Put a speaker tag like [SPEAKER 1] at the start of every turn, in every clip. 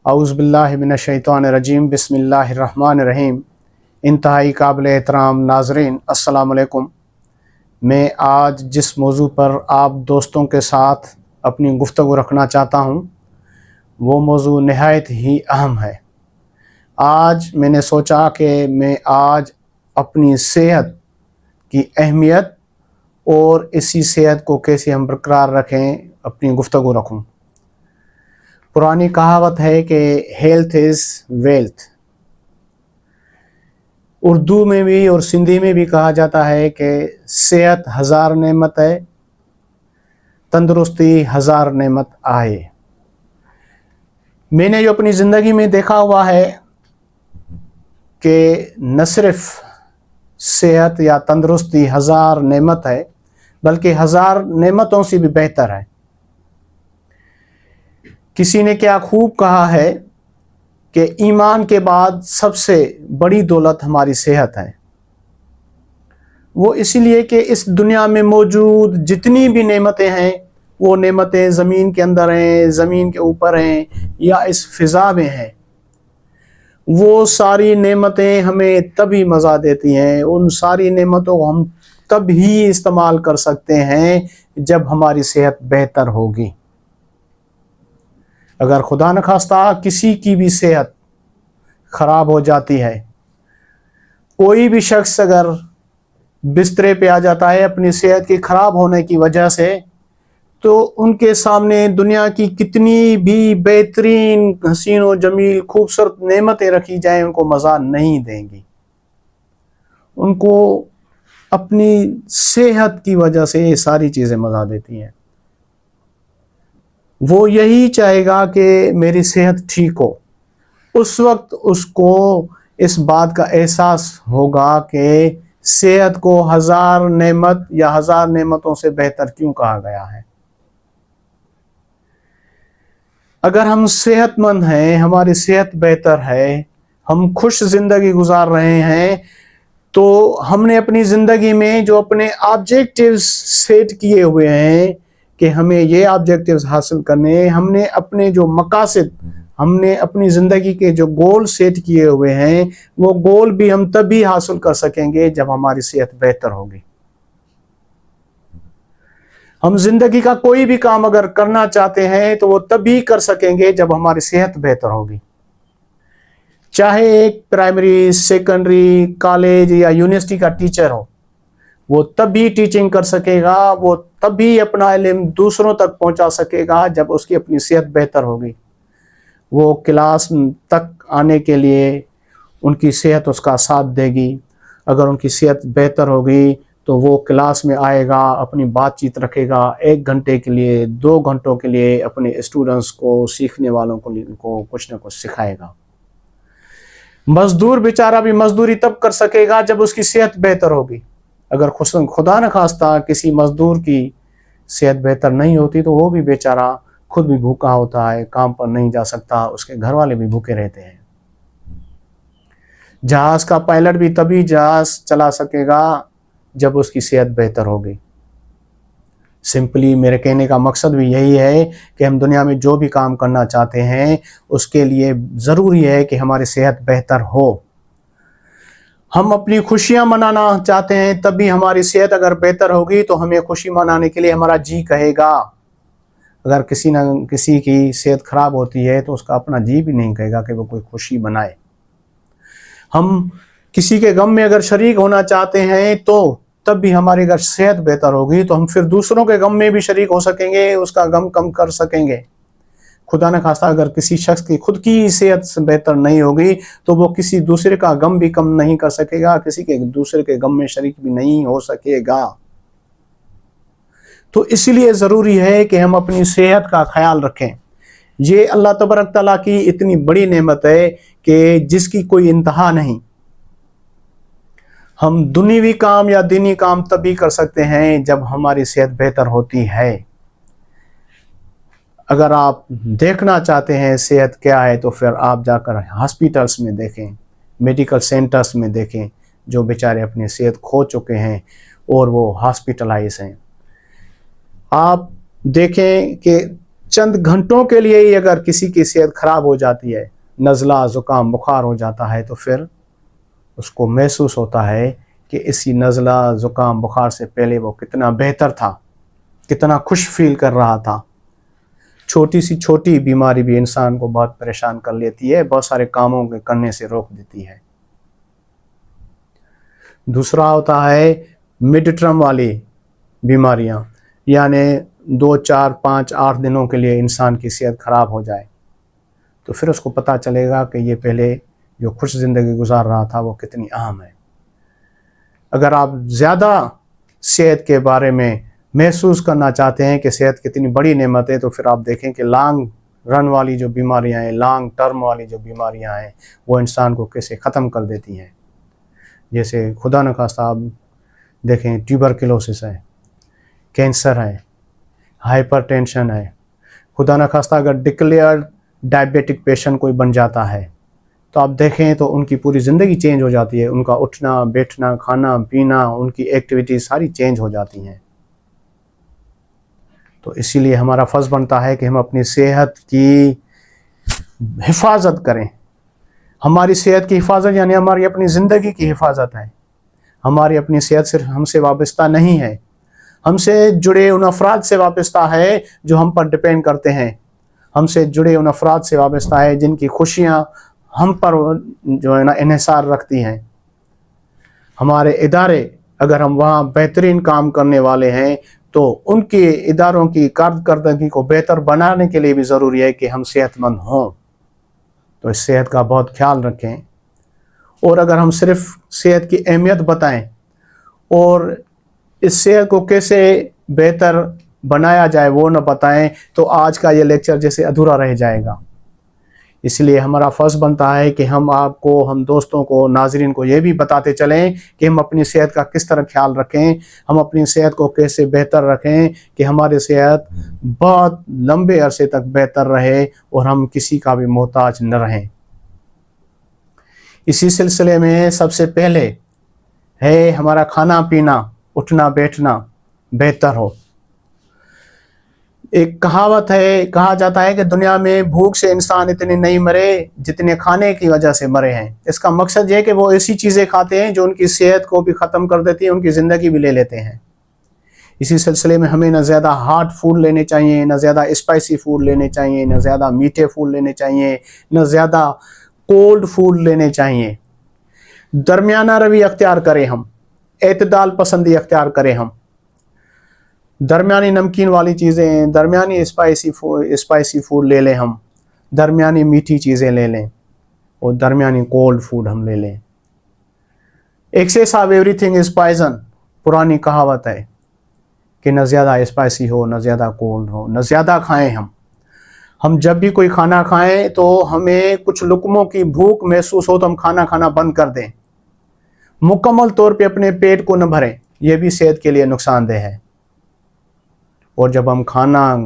[SPEAKER 1] اعوذ باللہ من الشیطان الرجیم بسم اللہ الرحمن الرحیم۔ انتہائی قابل احترام ناظرین، السلام علیکم۔ میں آج جس موضوع پر آپ دوستوں کے ساتھ اپنی گفتگو رکھنا چاہتا ہوں وہ موضوع نہایت ہی اہم ہے۔ آج میں نے سوچا کہ میں آج اپنی صحت کی اہمیت اور اسی صحت کو کیسے ہم برقرار رکھیں اپنی گفتگو رکھوں۔ پرانی کہاوت ہے کہ ہیلتھ از ویلتھ۔ اردو میں بھی اور سندھی میں بھی کہا جاتا ہے کہ صحت ہزار نعمت ہے، تندرستی ہزار نعمت آئے۔ میں نے جو اپنی زندگی میں دیکھا ہوا ہے کہ نہ صرف صحت یا تندرستی ہزار نعمت ہے بلکہ ہزار نعمتوں سے بھی بہتر ہے۔ کسی نے کیا خوب کہا ہے کہ ایمان کے بعد سب سے بڑی دولت ہماری صحت ہے۔ وہ اسی لیے کہ اس دنیا میں موجود جتنی بھی نعمتیں ہیں وہ نعمتیں زمین کے اندر ہیں، زمین کے اوپر ہیں یا اس فضا میں ہیں، وہ ساری نعمتیں ہمیں تبھی مزہ دیتی ہیں، ان ساری نعمتوں کو ہم تب ہی استعمال کر سکتے ہیں جب ہماری صحت بہتر ہوگی۔ اگر خدا نخواستہ کسی کی بھی صحت خراب ہو جاتی ہے، کوئی بھی شخص اگر بسترے پہ آ جاتا ہے اپنی صحت کے خراب ہونے کی وجہ سے، تو ان کے سامنے دنیا کی کتنی بھی بہترین حسین و جمیل خوبصورت نعمتیں رکھی جائیں ان کو مزہ نہیں دیں گی۔ ان کو اپنی صحت کی وجہ سے یہ ساری چیزیں مزہ دیتی ہیں۔ وہ یہی چاہے گا کہ میری صحت ٹھیک ہو۔ اس وقت اس کو اس بات کا احساس ہوگا کہ صحت کو ہزار نعمت یا ہزار نعمتوں سے بہتر کیوں کہا گیا ہے۔ اگر ہم صحت مند ہیں، ہماری صحت بہتر ہے، ہم خوش زندگی گزار رہے ہیں، تو ہم نے اپنی زندگی میں جو اپنے آبجیکٹیوز سیٹ کیے ہوئے ہیں کہ ہمیں یہ آبجیکٹیوز حاصل کرنے، ہم نے اپنے جو مقاصد، ہم نے اپنی زندگی کے جو گول سیٹ کیے ہوئے ہیں، وہ گول بھی ہم تبھی حاصل کر سکیں گے جب ہماری صحت بہتر ہوگی۔ ہم زندگی کا کوئی بھی کام اگر کرنا چاہتے ہیں تو وہ تبھی کر سکیں گے جب ہماری صحت بہتر ہوگی۔ چاہے ایک پرائمری، سیکنڈری، کالج یا یونیورسٹی کا ٹیچر ہو، وہ تبھی ٹیچنگ کر سکے گا، وہ تبھی اپنا علم دوسروں تک پہنچا سکے گا جب اس کی اپنی صحت بہتر ہوگی۔ وہ کلاس تک آنے کے لیے ان کی صحت اس کا ساتھ دے گی۔ اگر ان کی صحت بہتر ہوگی تو وہ کلاس میں آئے گا، اپنی بات چیت رکھے گا، 1 گھنٹے کے لیے، 2 گھنٹوں کے لیے اپنے اسٹوڈنٹس کو، سیکھنے والوں کو کچھ نہ کچھ سکھائے گا۔ مزدور بیچارہ بھی مزدوری تب کر سکے گا جب اس کی صحت بہتر ہوگی۔ اگر خدا نخواستہ کسی مزدور کی صحت بہتر نہیں ہوتی تو وہ بھی بیچارہ خود بھی بھوکا ہوتا ہے، کام پر نہیں جا سکتا، اس کے گھر والے بھی بھوکے رہتے ہیں۔ جہاز کا پائلٹ بھی تبھی جہاز چلا سکے گا جب اس کی صحت بہتر ہوگی۔ سمپلی میرے کہنے کا مقصد بھی یہی ہے کہ ہم دنیا میں جو بھی کام کرنا چاہتے ہیں اس کے لیے ضروری ہے کہ ہماری صحت بہتر ہو۔ ہم اپنی خوشیاں منانا چاہتے ہیں تب بھی ہماری صحت اگر بہتر ہوگی تو ہمیں خوشی منانے کے لیے ہمارا جی کہے گا۔ اگر کسی کی صحت خراب ہوتی ہے تو اس کا اپنا جی بھی نہیں کہے گا کہ وہ کوئی خوشی منائے۔ ہم کسی کے غم میں اگر شریک ہونا چاہتے ہیں تو تب بھی ہماری اگر صحت بہتر ہوگی تو ہم پھر دوسروں کے غم میں بھی شریک ہو سکیں گے، اس کا غم کم کر سکیں گے۔ خدا نخواستہ اگر کسی شخص کی خود کی صحت بہتر نہیں ہوگی تو وہ کسی دوسرے کا غم بھی کم نہیں کر سکے گا، کسی کے دوسرے کے غم میں شریک بھی نہیں ہو سکے گا۔ تو اس لیے ضروری ہے کہ ہم اپنی صحت کا خیال رکھیں۔ یہ اللہ تبارک تعالیٰ کی اتنی بڑی نعمت ہے کہ جس کی کوئی انتہا نہیں۔ ہم دنیوی کام یا دینی کام تبھی کر سکتے ہیں جب ہماری صحت بہتر ہوتی ہے۔ اگر آپ دیکھنا چاہتے ہیں صحت کیا ہے تو پھر آپ جا کر ہاسپیٹلس میں دیکھیں، میڈیکل سینٹرز میں دیکھیں، جو بیچارے اپنی صحت کھو چکے ہیں اور وہ ہاسپیٹلائز ہیں۔ آپ دیکھیں کہ چند گھنٹوں کے لیے ہی اگر کسی کی صحت خراب ہو جاتی ہے، نزلہ زکام بخار ہو جاتا ہے، تو پھر اس کو محسوس ہوتا ہے کہ اسی نزلہ زکام بخار سے پہلے وہ کتنا بہتر تھا، کتنا خوش فیل کر رہا تھا۔ چھوٹی سی چھوٹی بیماری بھی انسان کو بہت پریشان کر لیتی ہے، بہت سارے کاموں کے کرنے سے روک دیتی ہے۔ دوسرا ہوتا ہے مڈ ٹرم والی بیماریاں، یعنی 2 4 5 8 دنوں کے لیے انسان کی صحت خراب ہو جائے، تو پھر اس کو پتہ چلے گا کہ یہ پہلے جو خوش زندگی گزار رہا تھا وہ کتنی اہم ہے۔ اگر آپ زیادہ صحت کے بارے میں محسوس کرنا چاہتے ہیں کہ صحت کتنی بڑی نعمت ہے، تو پھر آپ دیکھیں کہ لانگ رن والی جو بیماریاں ہیں، لانگ ٹرم والی جو بیماریاں ہیں، وہ انسان کو کیسے ختم کر دیتی ہیں۔ جیسے خدا نخواستہ آپ دیکھیں ٹیوبرکلوسس ہے، کینسر ہے، ہائپر ٹینشن ہے۔ خدا نخواستہ اگر ڈکلیئرڈ ڈائبیٹک پیشنٹ کوئی بن جاتا ہے تو آپ دیکھیں تو ان کی پوری زندگی چینج ہو جاتی ہے، ان کا اٹھنا بیٹھنا کھانا پینا ان کی ایکٹیویٹیز ساری چینج ہو جاتی ہیں۔ تو اسی لیے ہمارا فرض بنتا ہے کہ ہم اپنی صحت کی حفاظت کریں۔ ہماری صحت کی حفاظت یعنی ہماری اپنی زندگی کی حفاظت ہے۔ ہماری اپنی صحت صرف ہم سے وابستہ نہیں ہے، ہم سے جڑے ان افراد سے وابستہ ہے جو ہم پر ڈپینڈ کرتے ہیں، ہم سے جڑے ان افراد سے وابستہ ہے جن کی خوشیاں ہم پر جو ہے نا انحصار رکھتی ہیں۔ ہمارے ادارے اگر ہم وہاں بہترین کام کرنے والے ہیں تو ان کے اداروں کی کارکردگی کو بہتر بنانے کے لیے بھی ضروری ہے کہ ہم صحت مند ہوں۔ تو اس صحت کا بہت خیال رکھیں، اور اگر ہم صرف صحت کی اہمیت بتائیں اور اس صحت کو کیسے بہتر بنایا جائے وہ نہ بتائیں تو آج کا یہ لیکچر جیسے ادھورا رہ جائے گا۔ اس لیے ہمارا فرض بنتا ہے کہ ہم آپ کو، ہم دوستوں کو، ناظرین کو یہ بھی بتاتے چلیں کہ ہم اپنی صحت کا کس طرح خیال رکھیں، ہم اپنی صحت کو کیسے بہتر رکھیں کہ ہماری صحت بہت لمبے عرصے تک بہتر رہے اور ہم کسی کا بھی محتاج نہ رہیں۔ اسی سلسلے میں سب سے پہلے ہے ہمارا کھانا پینا، اٹھنا بیٹھنا بہتر ہو۔ ایک کہاوت ہے، کہا جاتا ہے کہ دنیا میں بھوک سے انسان اتنے نہیں مرے جتنے کھانے کی وجہ سے مرے ہیں۔ اس کا مقصد یہ کہ وہ ایسی چیزیں کھاتے ہیں جو ان کی صحت کو بھی ختم کر دیتی ہیں، ان کی زندگی بھی لے لیتے ہیں۔ اسی سلسلے میں ہمیں نہ زیادہ ہارڈ فوڈ لینے چاہیے، نہ زیادہ اسپائسی فوڈ لینے چاہیے، نہ زیادہ میٹھے فوڈ لینے چاہیے، نہ زیادہ کولڈ فوڈ لینے چاہیے۔ درمیانہ روی اختیار کریں، ہم اعتدال پسندی اختیار کریں، ہم درمیانی نمکین والی چیزیں، درمیانی اسپائسی فوڈ لے لیں، ہم درمیانی میٹھی چیزیں لے لیں اور درمیانی کولڈ فوڈ ہم لے لیں۔ Access of every thing is poison, پرانی کہاوت ہے کہ نہ زیادہ اسپائسی ہو نہ زیادہ کولڈ ہو، نہ زیادہ کھائیں۔ ہم جب بھی کوئی کھانا کھائیں تو ہمیں کچھ لقموں کی بھوک محسوس ہو تو ہم کھانا کھانا بند کر دیں، مکمل طور پہ اپنے پیٹ کو نہ بھریں، یہ بھی صحت کے لیے نقصان دہ ہے۔ اور جب ہم کھانا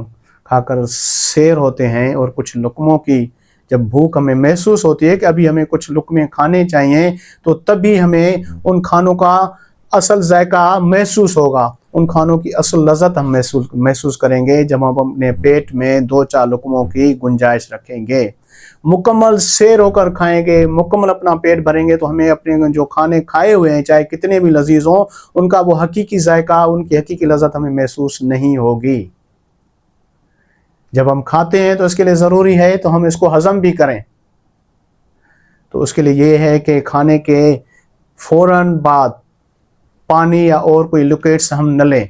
[SPEAKER 1] کھا کر سیر ہوتے ہیں اور کچھ لقموں کی جب بھوک ہمیں محسوس ہوتی ہے کہ ابھی ہمیں کچھ لقمے کھانے چاہیے، تو تبھی ہمیں ان کھانوں کا اصل ذائقہ محسوس ہوگا، ان کھانوں کی اصل لذت ہم محسوس کریں گے جب ہم اپنے پیٹ میں 2 4 لقموں کی گنجائش رکھیں گے، مکمل سیر ہو کر کھائیں گے، مکمل اپنا پیٹ بھریں گے، تو ہمیں اپنے جو کھانے کھائے ہوئے ہیں چاہے کتنے بھی لذیذ ہوں، ان کا وہ حقیقی ذائقہ، ان کی حقیقی لذت ہمیں محسوس نہیں ہوگی۔ جب ہم کھاتے ہیں تو اس کے لیے ضروری ہے تو ہم اس کو ہضم بھی کریں۔ تو اس کے لیے یہ ہے کہ کھانے کے فوراً بعد پانی یا اور کوئی لکوڈس ہم نہ لیں۔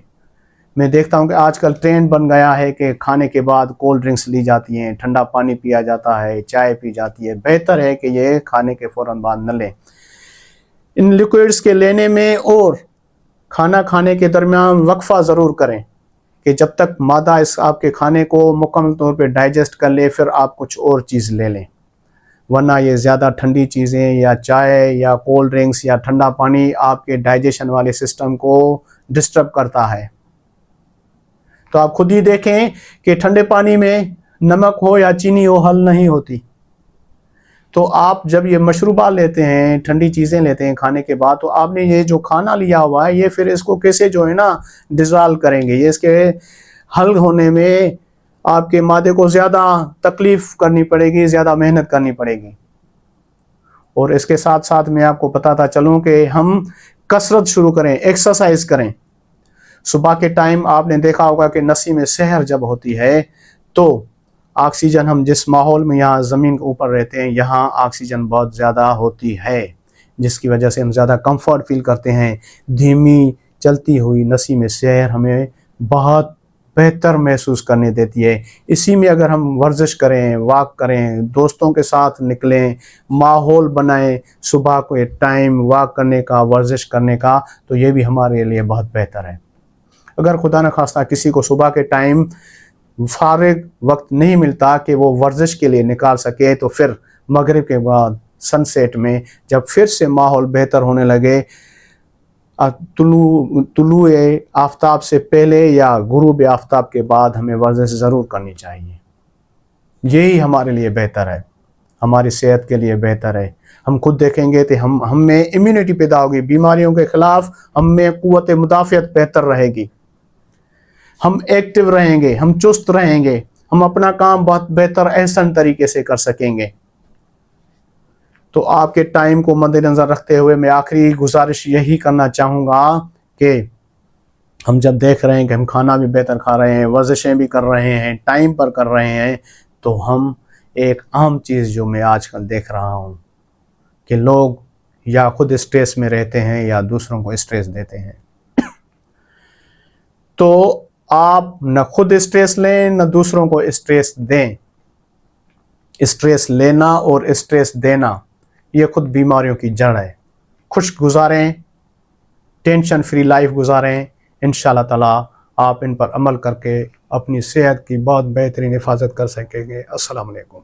[SPEAKER 1] میں دیکھتا ہوں کہ آج کل ٹرینڈ بن گیا ہے کہ کھانے کے بعد کولڈ ڈرنکس لی جاتی ہیں، ٹھنڈا پانی پیا جاتا ہے، چائے پی جاتی ہے۔ بہتر ہے کہ یہ کھانے کے فوراً بعد نہ لیں۔ ان لیکوڈس کے لینے میں اور کھانا کھانے کے درمیان وقفہ ضرور کریں کہ جب تک معدہ اس آپ کے کھانے کو مکمل طور پہ ڈائجسٹ کر لے پھر آپ کچھ اور چیز لے لیں، ورنہ یہ زیادہ ٹھنڈی چیزیں یا چائے یا کولڈ ڈرنکس یا ٹھنڈا پانی آپ کے ڈائجیشن والے سسٹم کو ڈسٹرب کرتا ہے۔ تو آپ خود ہی دیکھیں کہ ٹھنڈے پانی میں نمک ہو یا چینی ہو حل نہیں ہوتی۔ تو آپ جب یہ مشروبات لیتے ہیں، ٹھنڈی چیزیں لیتے ہیں کھانے کے بعد، تو آپ نے یہ جو کھانا لیا ہوا ہے یہ پھر اس کو کیسے جو ہے نا ڈیزالو کریں گے، یہ اس کے حل ہونے میں آپ کے معدے کو زیادہ تکلیف کرنی پڑے گی، زیادہ محنت کرنی پڑے گی۔ اور اس کے ساتھ ساتھ میں آپ کو بتاتا چلوں کہ ہم کسرت شروع کریں، ایکسرسائز کریں۔ صبح کے ٹائم آپ نے دیکھا ہوگا کہ نسیم سحر جب ہوتی ہے تو آکسیجن، ہم جس ماحول میں یہاں زمین کے اوپر رہتے ہیں یہاں آکسیجن بہت زیادہ ہوتی ہے، جس کی وجہ سے ہم زیادہ کمفرٹ فیل کرتے ہیں۔ دھیمی چلتی ہوئی نسیم سحر ہمیں بہت بہتر محسوس کرنے دیتی ہے۔ اسی میں اگر ہم ورزش کریں، واک کریں، دوستوں کے ساتھ نکلیں، ماحول بنائیں صبح کو ایک ٹائم واک کرنے کا، ورزش کرنے کا، تو یہ بھی ہمارے لیے بہت بہتر ہے۔ اگر خدا نخواستہ کسی کو صبح کے ٹائم فارغ وقت نہیں ملتا کہ وہ ورزش کے لیے نکال سکے، تو پھر مغرب کے بعد سن سیٹ میں جب پھر سے ماحول بہتر ہونے لگے، طلوع آفتاب سے پہلے یا غروب آفتاب کے بعد ہمیں ورزش ضرور کرنی چاہیے۔ یہی ہمارے لیے بہتر ہے، ہماری صحت کے لیے بہتر ہے۔ ہم خود دیکھیں گے کہ ہم میں امیونٹی پیدا ہوگی، بیماریوں کے خلاف ہم میں قوت مدافعت بہتر رہے گی، ہم ایکٹیو رہیں گے، ہم چست رہیں گے، ہم اپنا کام بہت بہتر احسن طریقے سے کر سکیں گے۔ تو آپ کے ٹائم کو مد نظر رکھتے ہوئے میں آخری گزارش یہی کرنا چاہوں گا کہ ہم جب دیکھ رہے ہیں کہ ہم کھانا بھی بہتر کھا رہے ہیں، ورزشیں بھی کر رہے ہیں، ٹائم پر کر رہے ہیں، تو ہم ایک عام چیز جو میں آج کل دیکھ رہا ہوں کہ لوگ یا خود اسٹریس میں رہتے ہیں یا دوسروں کو اسٹریس دیتے ہیں۔ تو آپ نہ خود اسٹریس لیں نہ دوسروں کو اسٹریس دیں۔ اسٹریس لینا اور اسٹریس دینا یہ خود بیماریوں کی جڑ ہے۔ خوش گزاریں، ٹینشن فری لائف گزاریں، انشاءاللہ تعالیٰ آپ ان پر عمل کر کے اپنی صحت کی بہت بہترین حفاظت کر سکیں گے۔ السلام علیکم۔